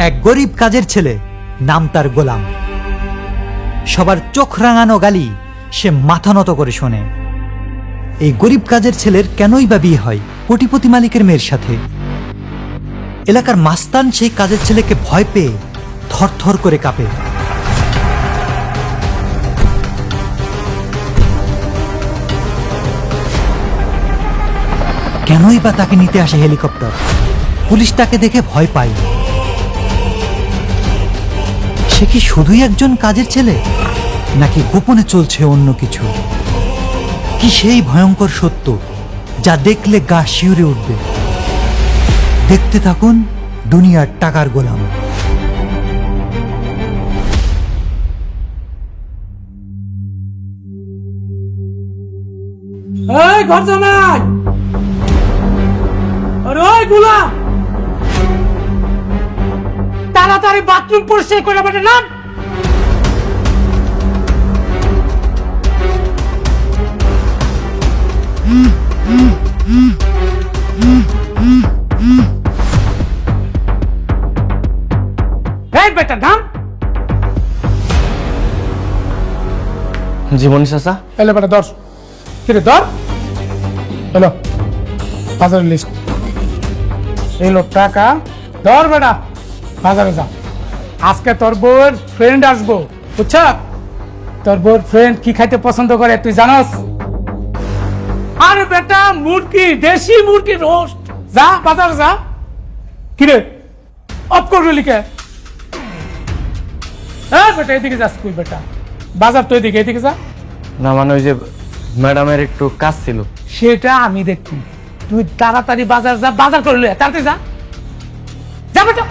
এক গরিব কাজের ছেলে, নাম তার গোলাম। সবার চোখ রাঙানো গালি সে মাথা নত করে শোনে। এই গরিব কাজের ছেলের কেনই বা বিয়ে হয় কোটিপতি মালিকের মেয়ের সাথে? এলাকার মাস্তান সেই কাজের ছেলেকে ভয় পেয়ে থরথর করে কাঁপে। কেনই বা তাকে নিতে আসে হেলিকপ্টার? পুলিশ তাকে দেখে ভয় পায়। সে কি শুধুই একজন কাজের ছেলে, নাকি গোপনে চলছে অন্য কিছু? কি সেই ভয়ঙ্কর সত্য যা দেখলে গা শিউরে উঠবে? দেখতে থাকুন দুনিয়ার টাকার গোলাম। এই ঘর জামাই, আরে ওই গোলাম, তাড়াতাড়ি বাথরুম পরিষ্কার করে বেটা নাম। এই বেটা নাম। জীবনী চাচা, এলে বেটা ধর, কিরে ধর, হ্যালো বাজারের লিস্ট, এলো টাকা, ধর বেটা বাজারে যা। আজকে তোর বউয়ের ফ্রেন্ড আসবো, বুঝছ? তোর বউয়ের ফ্রেন্ড কি খাইতে পছন্দ করে তুই জানাস? আরে বেটা মুরগি, দেশি মুরগি রোস্ট। যা বাজারে যা। কিরে অফ করবি লিখে? হ্যাঁ বেটা এদিকে যাস তুই, বেটা বাজার তো এদিকে, এদিকে যা। না মানে ওই যে ম্যাডামের একটু কাজ ছিল। সেটা আমি দেখছি, তুই তাড়াতাড়ি বাজার যা, বাজার করে লয়ে তাড়াতাড়ি যা, যা বেটা।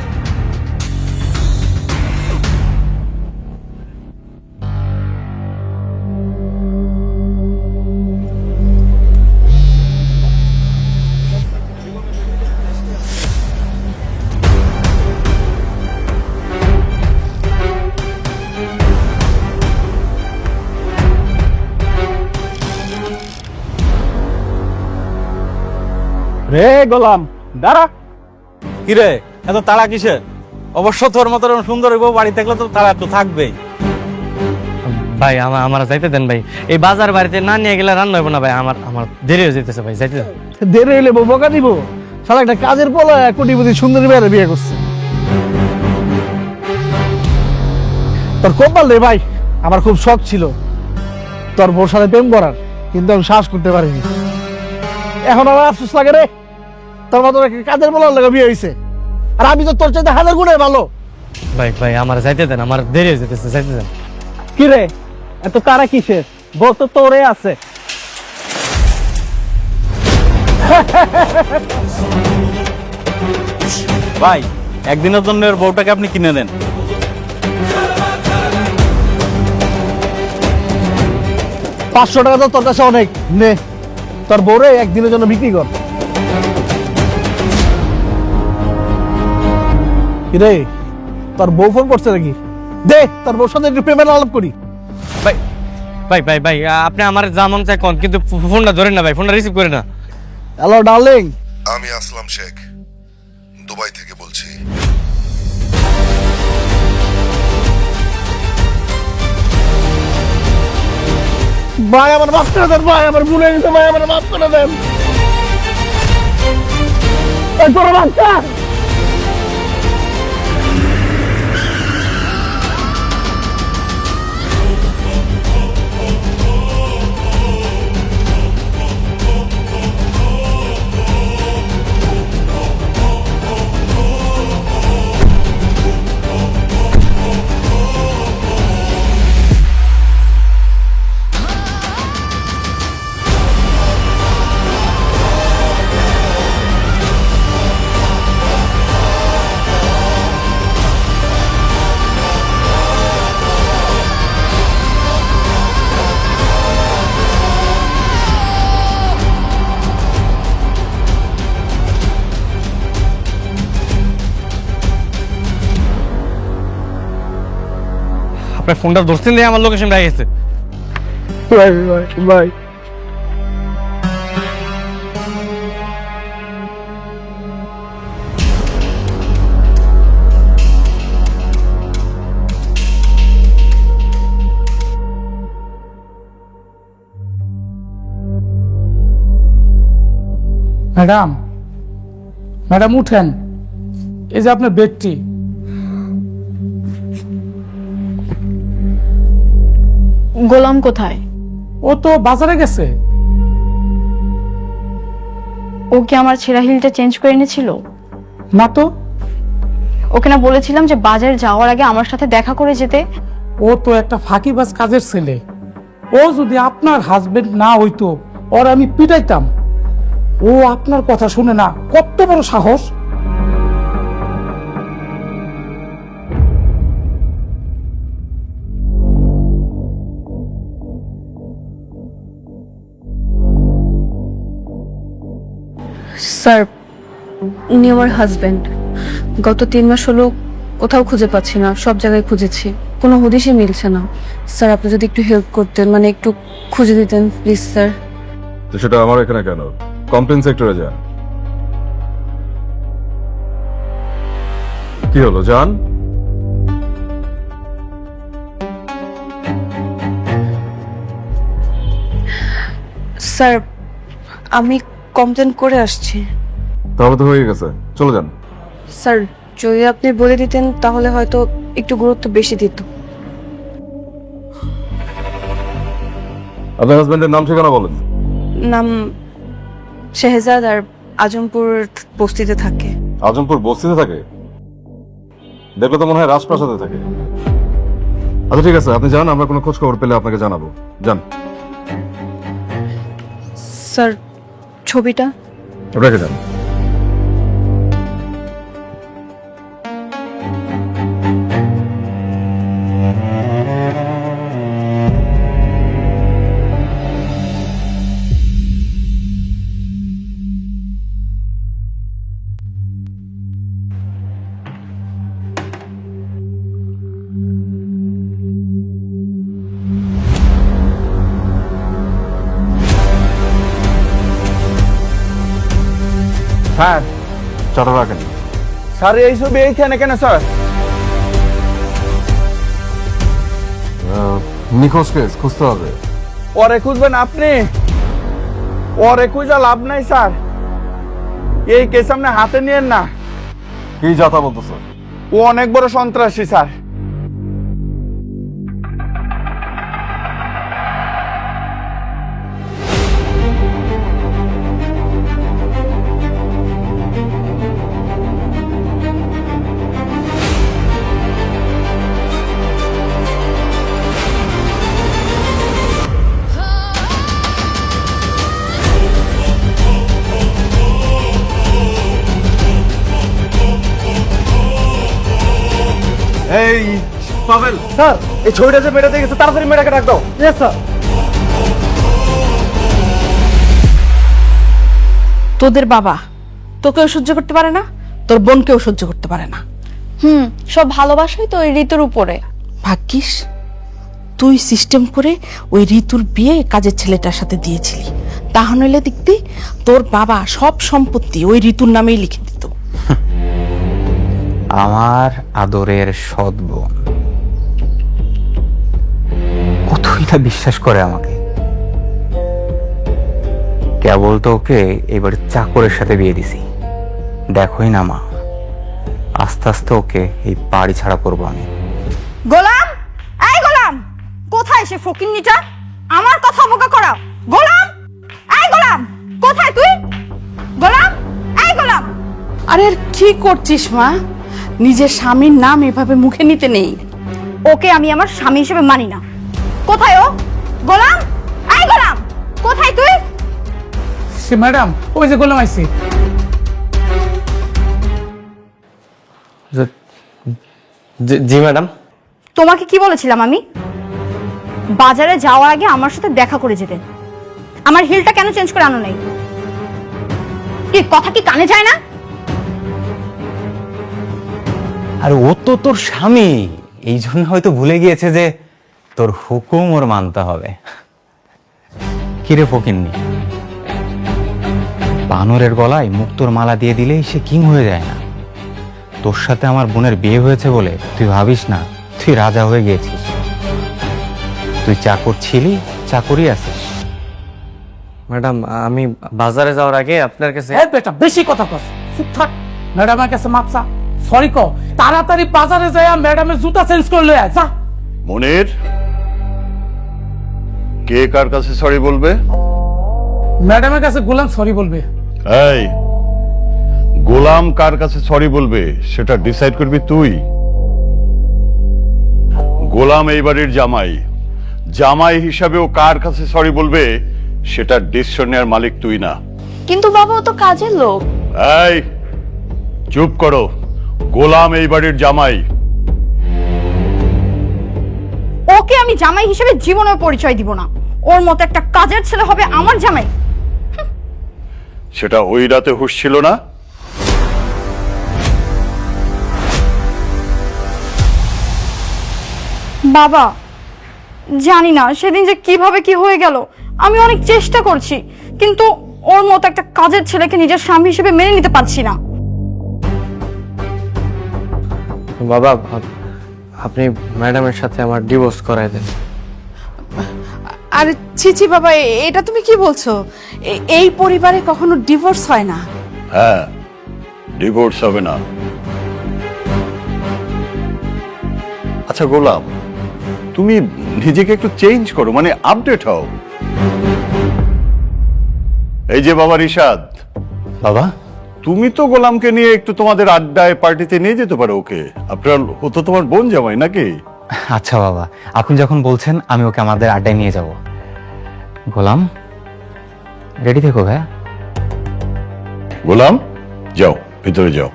রে গোলাম দাঁড়া। কিরে এত তাড়া কিসের? অবশ্য তোর মতো সুন্দর বউ বাড়ি থাকলে তো তাড়া একটু থাকবেই। ভাই আমার যাইতে দেন ভাই, এই বাজার বাড়িতে না নিয়ে গেলে রান্না হইব না ভাই। আমার দেরি হয়ে যেতেছে ভাই, যাইতে দেন। দেরি হইলে বউ বকা দিব? শালা একটা কাজের পোলা কোটিপতি সুন্দরী মেয়ের বিয়ে করছে। তোর কপাল রে ভাই, আমার খুব শখ ছিল তোর বউর সাথে প্রেম করার, কিন্তু আমি সাহস করতে পারিনি। এখন আমার আফসোস লাগে রে, তোর মতো একটা কাজের পোলার লাগে বিয়ে হয়েছে, আর আমি তো তোর চাইতে হাজার গুণে ভালো। ভাই ভাই আমার যাইতে দেন, আমার দেরি হয়ে যেতেছে, যাইতে দেন। কি রে এত তারা কিসের? বউ তো তোরে আছে। ভাই একদিনের জন্য ওর বউটাকে আপনি কিনে দেন। 500 টাকা তো তোর কাছে অনেক, নে তোর বউরে একদিনের জন্য বিক্রি কর। কিরে তোর বউ ফোন করছে নাকি? দে তোর বউর সাথে একটু প্রেমের আলাপ করি। ভাই ভাই ভাই ভাই আপনি আমার যা মন চাই কোন, কিন্তু ফোনটা ধরেন না ভাই, ফোনটা রিসিভ করে না। হ্যালো ডার্লিং, আমি আসলাম শেখ, দুবাই থেকে বলছি। ভাই আমার মাফ করে দেন, ভাই আমার ভুলে গেছে, ভাই আমার মাফ করে দেন। এই তোর বাচ্চা আপনার ফোনটা ধরছেন দিয়ে আমার লোকেশন পেয়ে গেছে। ভাই ভাই ভাই ম্যাডাম, ম্যাডাম উঠেন, এই যে আপনার বেডটি। গোলাম কোথায়? ও তো বাজারে গেছে। ও কি আমার ছেঁড়া হিলটা চেঞ্জ করে এনেছিল? না তো, ওকে না বলেছিলাম যে বাজারে যাওয়ার আগে আমার সাথে দেখা করে যেতে? ও তো একটা ফাঁকিবাজ কাজের ছেলে। ও যদি আপনার হাজবেন্ড না হইতো, ওর আমি পিটাইতাম। ও আপনার কথা শুনে না, কত বড় সাহস! স্যার, উনি আমার হাজবেন্ড। গত 3 মাস হলো কোথাও খুঁজে পাচ্ছি না, সব জায়গায় খুঁজেছি, কোনো হদিশই মিলছে না। স্যার, আপনি যদি একটু হেল্প করতেন, মানে একটু খুঁজে দিতেন প্লিজ স্যার। তো সেটা আমার এখানে কেন? কমপ্লেন সেক্টরে যান। কি হলো জান? স্যার, আমি কমপ্লেন করে আসছি। তাহলে তো হয়ে গেছে, চলে যান। স্যার, যদি আপনি বলে দিতেন তাহলে হয়তো একটু গুরুত্ব বেশি দিত। আপনার হাজবেন্ডের নাম ঠিকানা বলেন। নাম শেহজাদ, আর আজমপুর বস্তিতে থাকে। আজমপুর বস্তিতে থাকে? দেখলে তো মনে হয় রাজপ্রাসাদে থাকে। আচ্ছা ঠিক আছে, আপনি যান, আমরা কোনো খোঁজ খবর পেলে আপনাকে জানাবো। যান। স্যার, ছবিটা? রেখে যান। স্যার, চাটা রাখেন। স্যার এই ছবি এইখানে কেন স্যার? নিখোঁজ কেস খুঁজতে হবে। ওরে খুঁজবেন আপনি? ওরে খুঁজা লাভ নাই স্যার, এই কেস আপনি হাতে নিয়েন না। কি যাতা বলতেছ? ও অনেক বড় সন্ত্রাসী স্যার। এই পাবেল, স্যার, এই ছবিটা যে মেটাতে গেছে, তাড়াতাড়ি মেটাকে ডাক দাও। স্যার। তোদের বাবা তোকেও সহ্য করতে পারে না, তোর বোনকেও সহ্য করতে পারে না। সব ভালোবাসাই তো ওই ঋতুর উপরে। ভাগ্যিস তুই সিস্টেম করে ওই ঋতুর বিয়ে কাজের ছেলেটার সাথে দিয়েছিলি, তা নইলে দেখতি তোর বাবা সব সম্পত্তি ওই ঋতুর নামেই লিখে দিত। আমার আদরের সৎ বোন কতই না বিশ্বাস করে আমাকে। কেবল তো ওকে এবার চাকরের সাথে বিয়ে দিছি। দেখোই না মা, আস্তে আস্তে ওকে এই বাড়ি ছাড়া করবো আমি। গোলাম, এই গোলাম, কোথায় সে ফকিন্নিটা? আমার কথা বোকা করা। গোলাম, এই গোলাম, কোথায় তুই? গোলাম, এই গোলাম। আরে আর কি করছিস মা? নিজের স্বামীর নাম এভাবে মুখে নিতে নেই। ওকে আমি আমার স্বামী হিসেবে মানি না। কোথায় ও? গোলাম, এই গোলাম, কোথায় তুই? সে ম্যাডাম, ওই যে গোলাম আইছে। জি ম্যাডাম। তোমাকে কি বলেছিলাম আমি? বাজারে যাওয়ার আগে আমার সাথে দেখা করে যেতে। আমার হিলটা কেন চেঞ্জ করে আনো নাই? কি কথা কি কানে যায় না? আর ও তো তোর স্বামী, এই জন্য হয়তো ভুলে গিয়েছে যে তোর হুকুম ওর মানতে হবে। কিরে ফকিন্নি, বানরের গলায় মুক্তোর মালা দিয়ে দিলেই সে কিং হয়ে যায় না। তোর সাথে আমার বোনের বিয়ে হয়েছে বলে তুই ভাবিস না তুই রাজা হয়ে গিয়েছিস। তুই চাকর ছিলি, চাকরই আছিস। ম্যাডাম আমি বাজারে যাওয়ার আগে আপনার কাছে এই বেটা বেশি কথা কস, চুপ থাক। ম্যাডামের কাছে মাপসা সরি ক, তাড়াতাড়ি বাজারে যায় ম্যাডামের জুতা চেঞ্জ করলে যা। মনির, কে কার কাছে সরি বলবে? ম্যাডামের কাছে গোলাম সরি বলবে। এই, গোলাম কার কাছে সরি বলবে সেটা ডিসাইড করবি তুই। গোলাম এই বাড়ির জামাই, জামাই হিসাবে ও কার কাছে সরি বলবে সেটা ডিসিশন নেওয়ার মালিক তুই না। কিন্তু বাবা ও তো কাজের লোক। এই চুপ করো, গোলাম এই বাড়ির জামাই। ওকে আমি জামাই হিসেবে জীবনের পরিচয় দিব না। ওর মতো একটা কাজের ছেলে হবে আমার জামাই? সেটা ওই রাতে হুঁশ ছিল না? বাবা জানি না সেদিন যে কিভাবে কি হয়ে গেল। আমি অনেক চেষ্টা করছি, কিন্তু ওর মতো একটা কাজের ছেলেকে নিজের স্বামী হিসেবে মেনে নিতে পারছি না। বাবা আপনি ম্যাডামের সাথে আমার ডিভোর্স করাই দেন। আরে ছি ছি বাবা, এটা তুমি কি বলছো? এই পরিবারে কখনো ডিভোর্স হয় না। হ্যাঁ, ডিভোর্স হবে না। আচ্ছা গোলাম, তুমি নিজেকে একটু চেঞ্জ করো, মানে আপডেট হও। এই যে বাবা রিশাদ, বাবা, তুমি তো গোলামকে নিয়ে একটু তোমাদের আড্ডায় পার্টিতে নিয়ে যেতে পারো ওকে। আপনার ও তো তোমার বোন জামাই নাকি? আচ্ছা বাবা, আপনি যখন বলছেন আমি ওকে আমাদের আড্ডায় নিয়ে যাব। গোলাম, রেডি থেকো ভাইয়া। গোলাম যাও, ভিতরে যাও।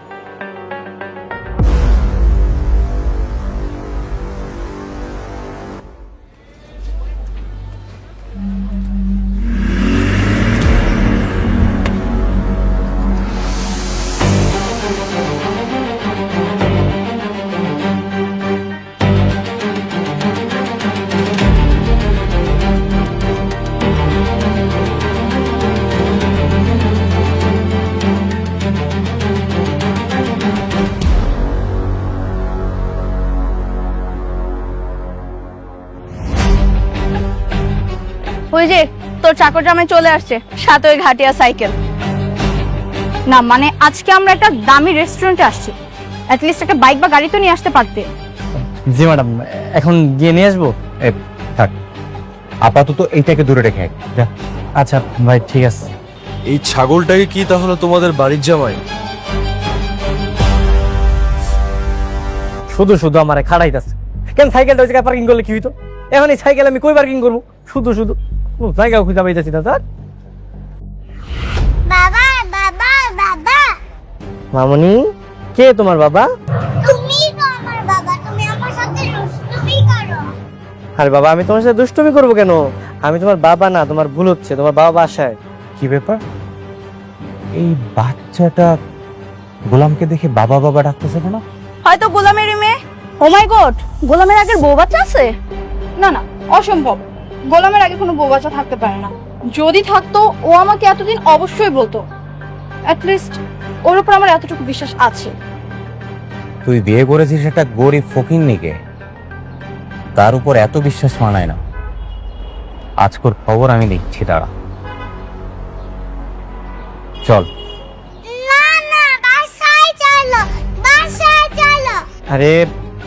ওই যে তোর চাকর জামাই চলে আসছে, সাথে ওই ঘাটিয়া সাইকেল। না মানে আজকে আমরা একটা দামি রেস্টুরেন্টে আসছি, অ্যাটলিস্ট একটা বাইক বা গাড়ি তো নিয়ে আসতে পারতে। জি ম্যাডাম, এখন গিয়ে নিয়ে আসবো। থাক, আপাতত এইটাকে দূরে রেখে আয়। যা। আচ্ছা ভাই ঠিক আছে। এই ছাগলটাকে কি তাহলে তোমাদের বাড়ির জামাই? শুধু শুধু আমারে খাড়াইতেছে কেন? সাইকেলটা ওই জায়গায় পার্কিং করলে কি হইতো? এখন এই সাইকেল আমি কই পার্কিং করবো? শুধু শুধু জায়গা খুঁজে পাইতেছি না স্যার। বাবা বাবা বাবা, মামনি, কে তোমার বাবা? তুমি তো আমার বাবা, তুমি আমার সাথে দুষ্টুমি করো। আরে বাবা, আমি তোমার সাথে দুষ্টুমি করবো কেন? আমি তোমার বাবা না, তোমার ভুল হচ্ছে। তোমার বাবা বাসায়। কি ব্যাপার? এই বাচ্চাটা গোলামকে দেখে বাবা বাবা ডাকতেছে কেন? হয়তো গোলামেরই মেয়ে। ও মাই গড, গোলামের আগের বউ বাচ্চা আছে? না না, অসম্ভব। গোলামের আগে কোনো বউ বাচ্চা থাকতে পারে না। যদি থাকতো ও আমাকে এতদিন অবশ্যই বলতো। অ্যাটলিস্ট ওর উপর আমার এতটুকু বিশ্বাস আছে। তুই বিয়ে করেছিস একটা গরিব ফকিন্নিকে, তার উপর এত বিশ্বাস মানায় না। আজকের খবর আমি দেখছি, দাঁড়া। চল। না না, বাসায় চলো, বাসায় চলো। আরে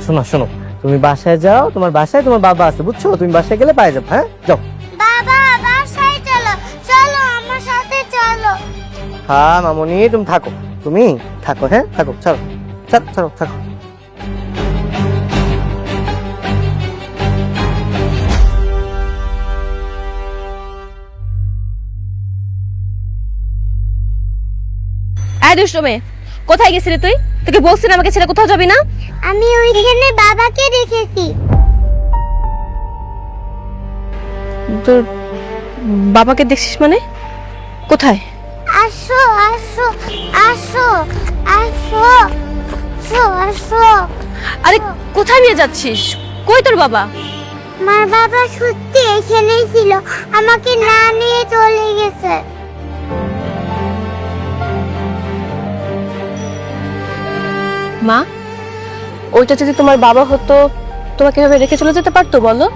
শোনো শোনো, তুমি বাসায় যাও, তোমার বাসায় তোমার বাবা আছে, বুঝছো? তুমি বাসায় গেলে পাই যাবে। হ্যাঁ যাও। বাবা বাসায় চলো, চলো আমার সাথে চলো। হ্যাঁ মামনি, তুমি থাকো, তুমি থাকো। হ্যাঁ থাকো, চলো চলো চলো থাকো। এই দুষ্ট মেয়ে, কোথায় গেছিলি তুই? তোকে বলছিস আমাকে ছেড়ে কোথাও যাবি না। আমি ওইখানে বাবাকে রেখেছি। তোর বাবাকে দেখছিস মানে? কোথায়? আসো আসো আসো আসো আসো আসো। আরে কোথায় নিয়ে যাচ্ছিস? কই তোর বাবা? আমার বাবা সত্যি এখানেই ছিল, আমাকে না নিয়ে চলে গেছে। মা, ওইটা যদি তোমার বাবা হতো তোমাকে এভাবে রেখে চলে যেতে পারতো বলো?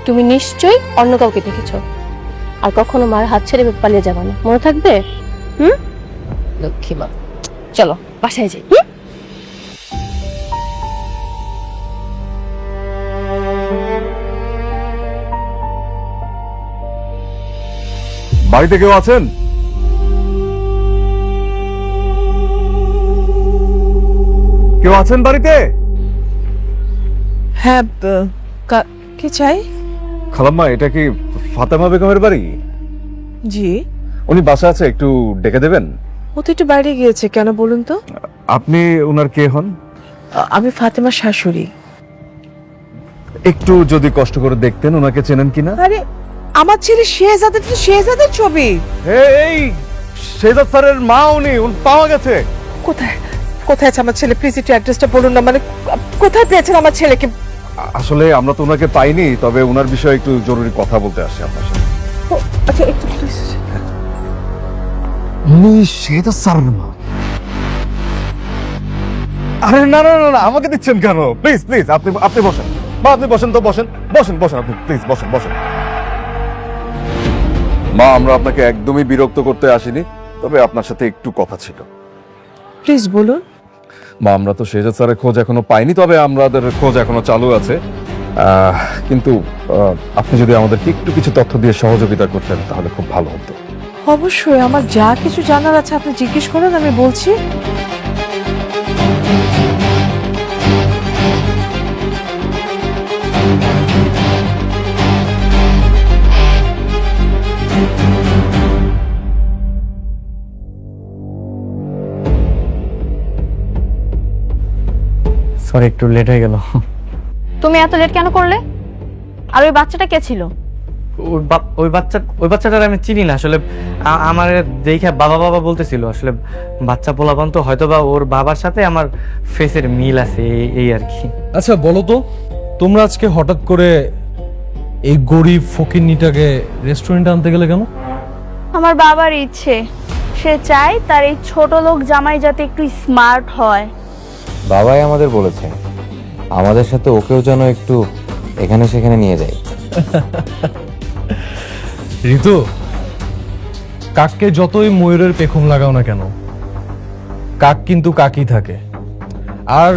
তুমি নিশ্চয়ই অন্য কাউকে দেখেছো। আর কখনো মার হাত ছেড়ে পালিয়ে যাবে না, মনে থাকবে? লক্ষ্মী মা, চলো বাসায় যাই। বাড়িতে কেউ আছেন? কেউ আছেন বাড়িতে? হ্যাঁ, কি চাই? খালাম্মা, এটা কি ফাতেমা বেগমের বাড়ি? জি। উনি বাসা আছে, একটু ডেকে দেবেন? ও তো একটু বাইরে গিয়েছে, কেন বলুন তো? আপনি ওনার কে হন? আমি ফাতেমার শাশুড়ি। একটু যদি কষ্ট করে দেখতেন ওনাকে চেনেন কিনা। আরে আমার ছেলে শেহজাদের তো শেহজাদের ছবি। এই শেহজাদ স্যারের মা উনি পাওয়া গেছে। কোথায় কোথায় আছে আমার ছেলে? প্লিজ একটু অ্যাড্রেসটা বলুন না, মানে কোথায় পেয়েছেন আমার ছেলেকে? আসলে আমরা তো ওনাকে পাইনি, তবে ওনার বিষয়ে একটু জরুরি কথা বলতে আসছি আপনার সাথে। আচ্ছা একটু প্লিজ। উনি শেহজাদ স্যারের মা? আরে না না না, আমাকে দিচ্ছেন কেন? প্লিজ প্লিজ, আপনি বসেন মা, আপনি বসেন তো, বসেন বসেন বসেন, আপনি প্লিজ বসেন বসেন। মা, আমরা আপনাকে একদমই বিরক্ত করতে আসিনি, তবে আপনার সাথে একটু কথা ছিল। প্লিজ বলুন। মা, আমরা তো শেহজাদ স্যারের খোঁজ এখনো পাইনি, তবে আমাদের খোঁজ এখনো চালু আছে। কিন্তু আপনি যদি আমাদেরকে একটু কিছু তথ্য দিয়ে সহযোগিতা করতেন তাহলে খুব ভালো হতো। অবশ্যই, আমার যা কিছু জানার আছে আপনি জিজ্ঞেস করেন, আমি বলছি। সরি, একটু লেট হয়ে গেল। তুমি এত লেট কেন করলে? আর ওই বাচ্চাটা কে ছিল? ওই বাচ্চাটার আমি চিনি না আসলে। আমার দেখে বাবা বাবা বলতেছিল, আসলে বাচ্চা পোলাপান তো, হয়তো বা ওর বাবার সাথে আমার ফেসের মিল আছে, এই আর কি। আচ্ছা বলো তো, তোমরা আজকে হঠাৎ করে এই গরিব ফকিন্নিটাকে রেস্টুরেন্টে আনতে গেলে কেন? আমার বাবার ইচ্ছে, সে চায় তার এই ছোট লোক জামাই যাতে একটু স্মার্ট হয়। বাবাই আমাদের বলেছে আমাদের সাথে ওকেও যেন একটু এখানে সেখানে নিয়ে যায়। ঋতু, কাককে যতই ময়ূরের পেখম লাগাও না কেন, কাক কিন্তু কাকই থাকে। আর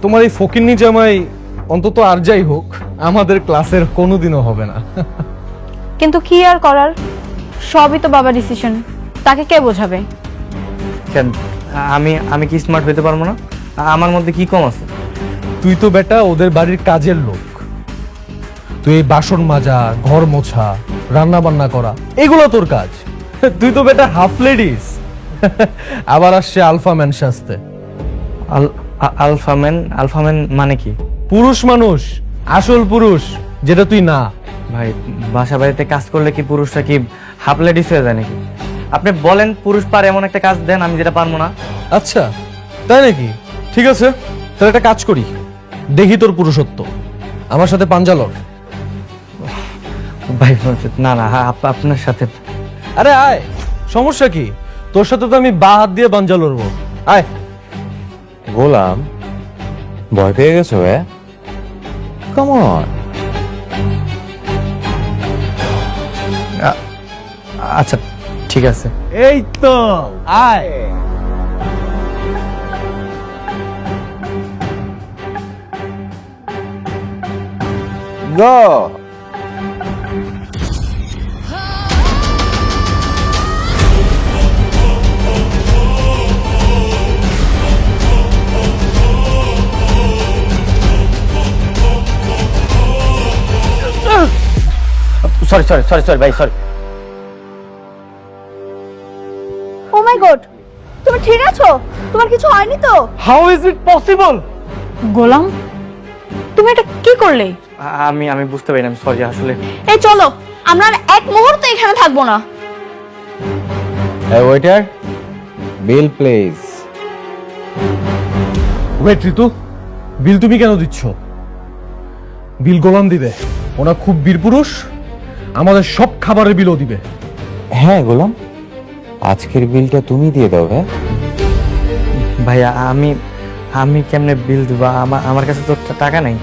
তোমার এই ফকিন্নি জামাই অন্তত আর যাই হোক আমাদের ক্লাসের কোনোদিনও হবে না। কিন্তু কি আর করার, সবই তো বাবার ডিসিশন, তাকে কে বোঝাবে? কেন, আমি কি স্মার্ট হতে পারবো না? আমার মধ্যে কি কম আছে? তুই তো বেটা ওদের বাড়ির কাজের লোক। তুই এই বাসন মাজা, ঘর মোছা, রান্না বান্না করা, এগুলো তোর কাজ। তুই তো বেটা হাফ লেডিস। আবার আসছে আলফাম্যান সাজতে। আলফাম্যান মানে কি? পুরুষ মানুষ, আসল পুরুষ, যেটা তুই না। ভাই, বাসা বাড়িতে কাজ করলে কি পুরুষরা কি হাফ লেডিস হয়ে যায় নাকি? আপনি বলেন পুরুষ পারে এমন একটা কাজ দেন আমি যেটা পারবো না। আচ্ছা তাই নাকি? ঠিক আছে, তাহলে একটা কাজ করি, দেখি তোর পুরুষত্ব। আমার সাথে পাঞ্জা লড়। ভাই না না, আপনার সাথে। আরে আয়, সমস্যা কি? তোর সাথে তো আমি বা হাত দিয়ে পাঞ্জা লড়বো। আয়। গোলাম, ভয় পেয়ে গেছো? Come on. আচ্ছা ঠিক আছে। এই তো আয়। না, সরি ভাই, সরি। ও মাই গড, তুমি ঠিক আছো? তোমার কিছু হয়নি তো? How is it possible? Golam, তুমি এটা কি করলে? আমি বুঝতে পারি না, আমি সরি আসলে। এই চলো, আমরা আর এক মুহূর্ত এখানে থাকবো না। Waiter, bill please. ওয়েট ঋতু, বিল তুমি কেন দিচ্ছ? বিল গোলাম দিবে, ওনা খুব বীর পুরুষ, আমাদের সব খাবারের বিলও দিবে। হ্যাঁ গোলাম, আজকের বিলটা তুমি দিয়ে দাও। ভাইয়া, আমি কেমনে বিল দিব? আমার কাছে তো টাকা নাই।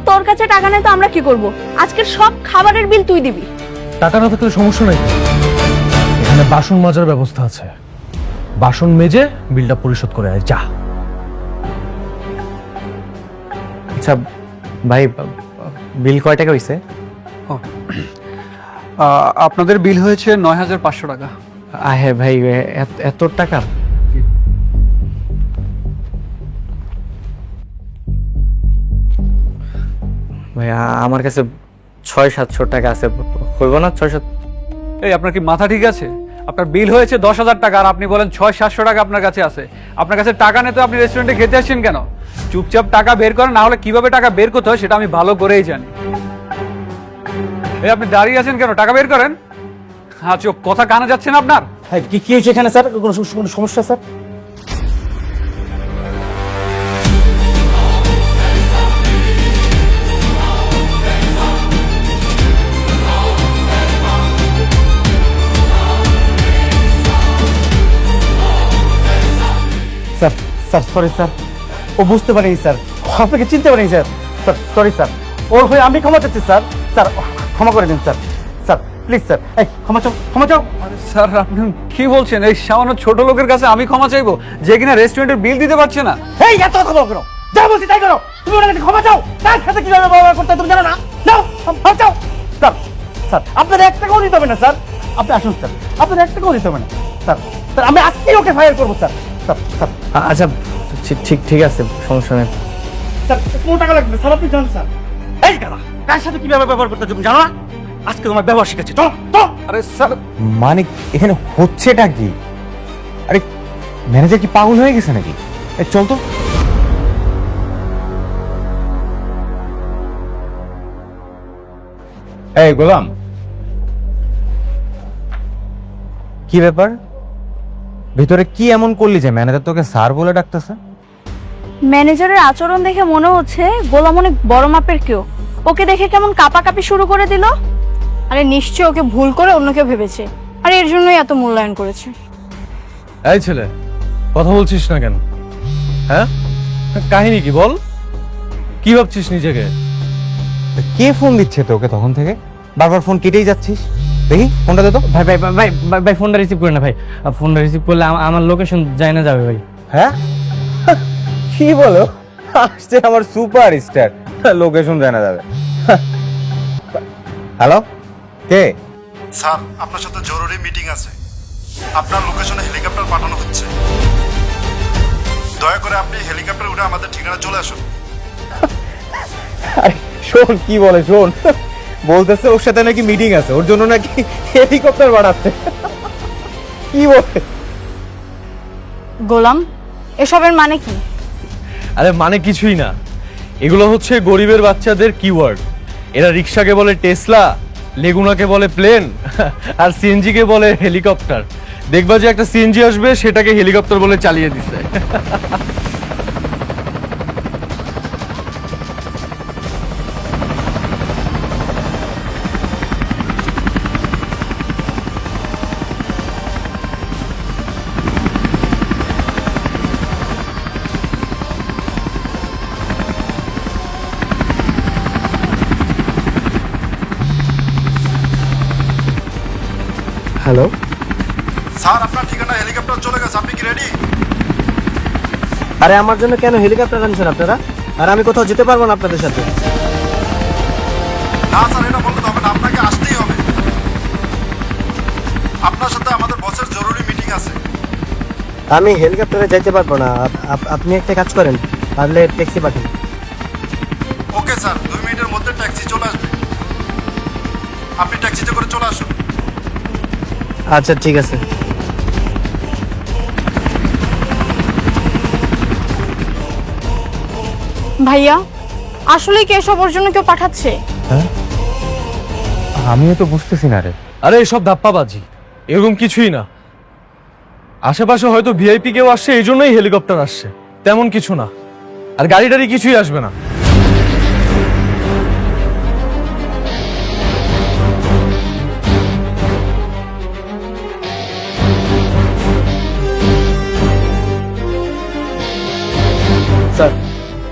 তোর কাছে টাকা নেই তো আমরা কি করব? আজকের সব খাবারের বিল তুই দিবি। টাকা না থাকলে সমস্যা নাই। এখানে বাসন মাজার ব্যবস্থা আছে, বাসন মেজে বিলটা পরিশোধ করে আয় যা। আচ্ছা ভাই, বিল কয় টাকা হয়েছে? আপনাদের বিল হয়েছে ৯,৫০০ টাকা। আহে ভাই, এত টাকা? ভাই আমার কাছে ৬০০-৭০০ টাকা আছে, হইব না? ৬০০? এই আপনার কি মাথা ঠিক আছে? আপনার বিল হয়েছে ১০,০০০ টাকা আর আপনি বলেন ৬০০-৭০০ টাকা আপনার কাছে আছে। আপনার কাছে টাকা নেই তো আপনি রেস্টুরেন্টে খেতে আসছেন কেন? চুপচাপ টাকা বের করেন, না হলে কিভাবে টাকা বের করতে হয় সেটা আমি ভালো করেই জানি। এই আপনি দাঁড়িয়ে আছেন কেন? টাকা বের করেন। হ্যাঁ চোখ, কথা কানে যাচ্ছে না আপনার? কি হয়েছে এখানে স্যার? কোনো সমস্যা স্যার? স্যার স্যার সরি স্যার, ও বুঝতে পারিনি স্যার, আপনাকে চিনতে পারিনি স্যার। স্যার সরি স্যার, ওর হয়ে আমি ক্ষমা চাচ্ছি স্যার। স্যার ক্ষমা করে দিন স্যার। স্যার প্লিজ স্যার, এই ক্ষমা চাও, ক্ষমা চাও। আরে স্যার আপনি কি বলছেন? এই সামান্য ছোট লোকের কাছে আমি ক্ষমা চাইবো যে কিনা রেস্টুরেন্টের বিল দিতে পারছে না? এই এত কথা বলো কেন? যা বলছি তাই করো। তুমি ওনার কাছে ক্ষমা চাও, তার সাথে কিভাবে ব্যবহার করতে হয় তুমি জানো না? নাও ক্ষমা চাও। স্যার স্যার আপনার 1 টাকাও দিতে হবে না স্যার, আপনি আসুন স্যার, আপনার 1 টাকাও দিতে হবে না স্যার। স্যার আমি আজকেই ওকে ফায়ার করবো স্যার। স্যার স্যার আচ্ছা ঠিক আছে, সমস্যা নেই। স্যার কোনো টাকা লাগবে না স্যার, আপনি জানেন স্যার। এই দাদা, তার সাথে কিভাবে ব্যবহার করতে হয় তুমি জানো না? আজকে তোমার ব্যবহার শিখেছি। চলো তো। আরে স্যার, মানে এখানে হচ্ছেটা কি? আরে ম্যানেজার কি পাগল হয়ে গেছে নাকি? চল তো। এই গোলাম, কি ব্যাপার? ভিতরে কি এমন করলি যে ম্যানেজার তোকে স্যার বলে ডাকতেছে? ম্যানেজারের আচরণ দেখে মনে হচ্ছে গোলাম অনেক বড় মাপের কেউ। ওকে দেখে কেমন কাঁপাকাঁপি শুরু করে দিল। আরে নিশ্চয় ওকে ভুল করে অন্য কেউ ভেবেছে, আর এর জন্যই এত মূল্যায়ন করেছে। এই ছেলে, কথা বলছিস না কেন? হ্যাঁ, কাহিনী কি বল? কি ভাবছিস নিজেকে? কে ফোন দিচ্ছে তোকে তখন থেকে? বারবার ফোন কেটেই যাচ্ছিস। দেখি ফোনটা দে তো। ভাই ভাই ভাই ভাই ভাই ফোনটা রিসিভ করে না ভাই, ফোনটা রিসিভ করলে আমার লোকেশন যায় না যাবে ভাই। হ্যাঁ কি বলো? আসছে আমার সুপার স্টার, লোকেশন জানা যাবে। হ্যালো, কে? স্যার আপনার সাথে জরুরি মিটিং আছে, আপনার লোকেশনে হেলিকপ্টার পাঠানো হচ্ছে, দয়া করে আপনি হেলিকপ্টার উঠে আমাদের ঠিকানা চলে আসুন। আরে শোন কি বলে, শোন বলতেছে ওর সাথে নাকি মিটিং আছে, ওর জন্য নাকি হেলিকপ্টার বানাচ্ছে। কি বলে? গোলাম, এসবের মানে কি? আরে মানে কিছুই না, এগুলো হচ্ছে গরিবের বাচ্চাদের কিওয়ার্ড। এরা রিক্সাকে বলে টেসলা, লেগুনাকে বলে প্লেন, আর সিএনজি কে বলে হেলিকপ্টার। দেখবা যে একটা সিএনজি আসবে, সেটাকে হেলিকপ্টার বলে চালিয়ে দিচ্ছে। হ্যালো স্যার আপনার ঠিকানা হেলিকপ্টার চলে গেছে, আপনি কি রেডি? আরে আমার জন্য কেন হেলিকপ্টার আনছেন আপনারা? আর আমি কোথাও যেতে পারবো না আপনাদের সাথে। না স্যার, এটা বলতে হবে না, আপনাকে আসতেই হবে। আপনার সাথে আমাদের বসের জরুরি মিটিং আছে। আমি হেলিকপ্টারে যাইতে পারবো না, আপনি একটা কাজ করেন, পারলে ট্যাক্সি পাঠান। ওকে স্যার, 2 মিনিটের মধ্যে ট্যাক্সি চলে আসবে, আপনি ট্যাক্সিতে করে চলে আসুন। আচ্ছা ঠিক আছে। ভাইয়া, আসলে কি এসব ওর জন্য কেউ পাঠাচ্ছে? আমিও তো বুঝতেছি না রে। আরে এসব ধাপ্পাবাজি, এরকম কিছুই না। আশেপাশে হয়তো ভিআইপি কেউ আসছে, এই জন্যই হেলিকপ্টার আসছে, তেমন কিছু না। আর গাড়ি টাড়ি কিছুই আসবে না। স্যার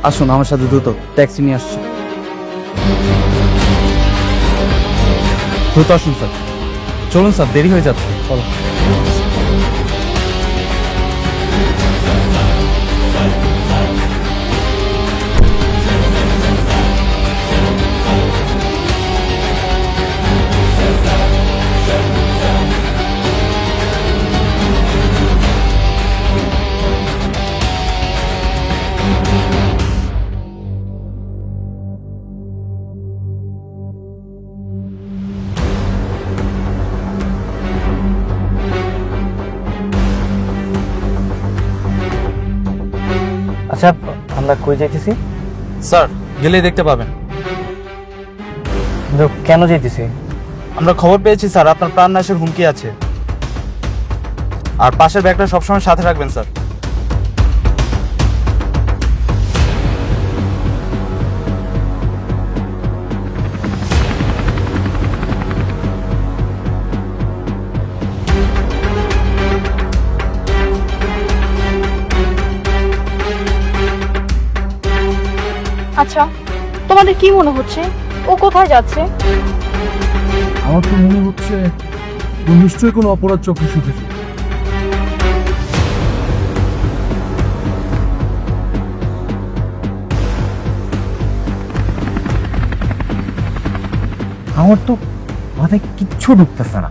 আসুন আমার সাথে দ্রুত, ট্যাক্সি নিয়ে আসছি। দ্রুত আসুন স্যার। চলুন স্যার, দেরি হয়ে যাচ্ছে। চলো। আচ্ছা আমরা কই যাইতেছি? স্যার গেলেই দেখতে পাবেন। কিন্তু কেন যাইতেছি? আমরা খবর পেয়েছি স্যার আপনার প্রাণনাশের হুমকি আছে, আর পাশের ব্যাগটা সবসময় সাথে রাখবেন স্যার। আচ্ছা, তোমাদের কি মনে হচ্ছে ও কোথায় যাচ্ছে? আমার তো মনে হচ্ছে নিশ্চয়ই কোনো অপরাধ চক্র শিখেছে। আমার তো মাথায় কিচ্ছু ঢুকতেছে না।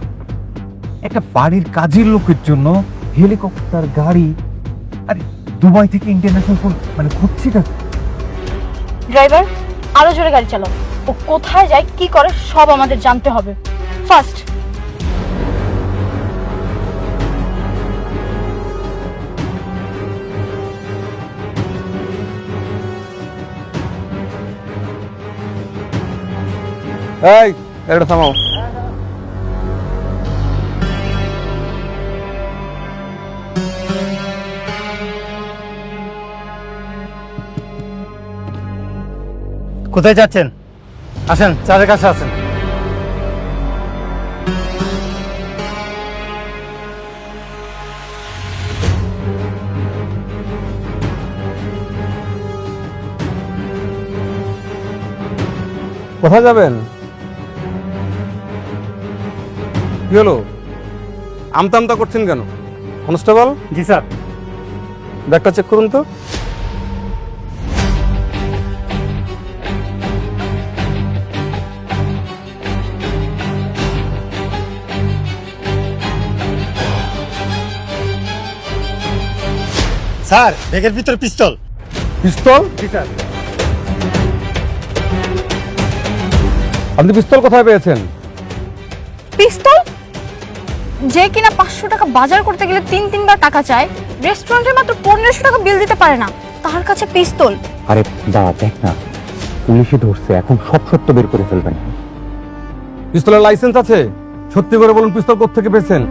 একটা বাড়ির কাজের লোকের জন্য হেলিকপ্টার, গাড়ি, আরে দুবাই থেকে ইন্টারন্যাশনাল মানে ঘুরছিটা। ড্রাইভার, আরো জোরে গাড়ি চালাও। ও কোথায় যায়, কি করে, সব আমাদের জানতে হবে। ফার্স্ট। এই এটা থামাও। কোথায় যাচ্ছেন? আসেন, চারের কাছে আসেন। কোথায় যাবেন? কি হলো, আমতা আমতা করছেন কেন? কনস্টেবল? জি স্যার। ব্যাগটা চেক করুন তো। স্যার ব্যাগের ভিতরে পিস্তল। পিস্তল? জি স্যার। আপনি পিস্তল কোথায় পেয়েছেন? পিস্তল? যে কিনা 500 টাকা বাজার করতে গেলে 3-3 বার টাকা চায়, রেস্টুরেন্টে মাত্র 1500 টাকা বিল দিতে পারে না, তার কাছে পিস্তল। আরে দাঁড়া, দেখ না, পুলিশে ধরছে, এখন সব সত্য বের করে ফেলবেন। পিস্তলের লাইসেন্স আছে? সত্যি করে বলুন, পিস্তল কোত্থেকে পেয়েছেন?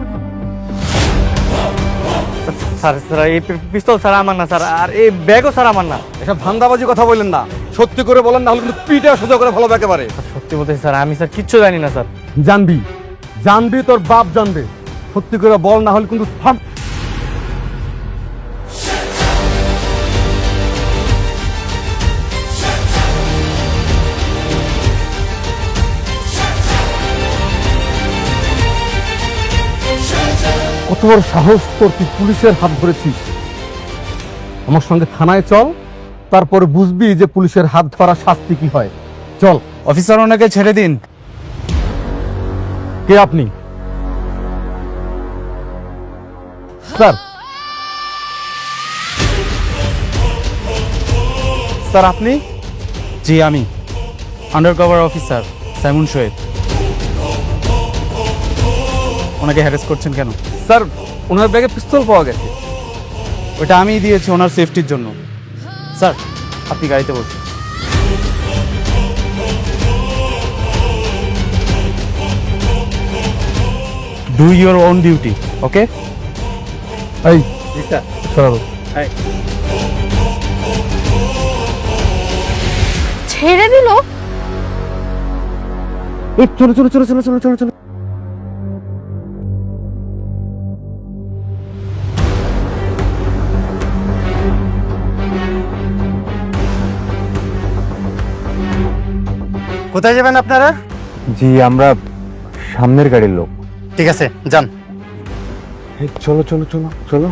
স্যার স্যার এই পিস্তল স্যার আমার না স্যার, আর এই ব্যাগও স্যার আমার না। এসব ধান্দাবাজি কথা বললেন না, সত্যি করে বলেন, না হলে কিন্তু পিঠে সোজা করে ভালো একেবারে। সত্যি বলতে স্যার, আমি স্যার কিচ্ছু জানি না স্যার। জানবি, জানবি, তোর বাপ জানবে। সত্যি করে বল, না হলে কিন্তু কত বড় সাহস তোর, তুই পুলিশের হাত ধরেছিস। আমার সঙ্গে থানায় চল, তারপরে বুঝবি যে পুলিশের হাত ধরা শাস্তি কি হয়। চল। অফিসার, ওনাকে ছেড়ে দিন। কে আপনি? স্যার। স্যার আপনি? জি আমি, আন্ডারকভার অফিসার সাইমন শোয়েব। ওনাকে হ্যারেস করছেন কেন? স্যার, ওনার ব্যাগে পিস্তল পাওয়া গেছে। ওটা আমিই দিয়েছি ওনার সেফটির জন্য। স্যার আপনি গাড়িতে বসুন। ডু ইউর ওন ডিউটি, ওকে? এই জি স্যার। সরল। ছেড়ে দিল? এই চলো চলো চলো চলো চলো চলো চলো। কোথায় যাবেন আপনারা? জি আমরা সামনের গাড়ির লোক। ঠিক আছে, যান। চলো চলো চলো চলো।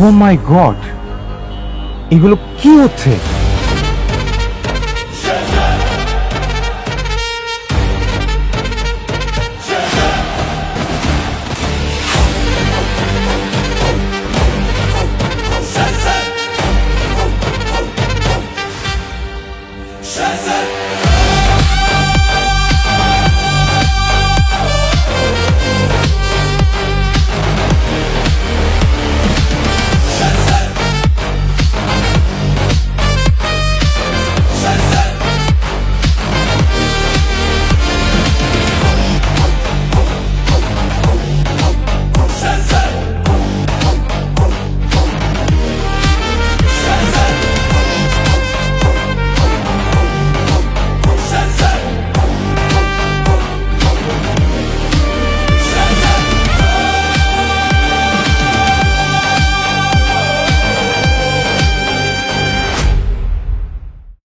ও মাই গড, এগুলো কি হচ্ছে?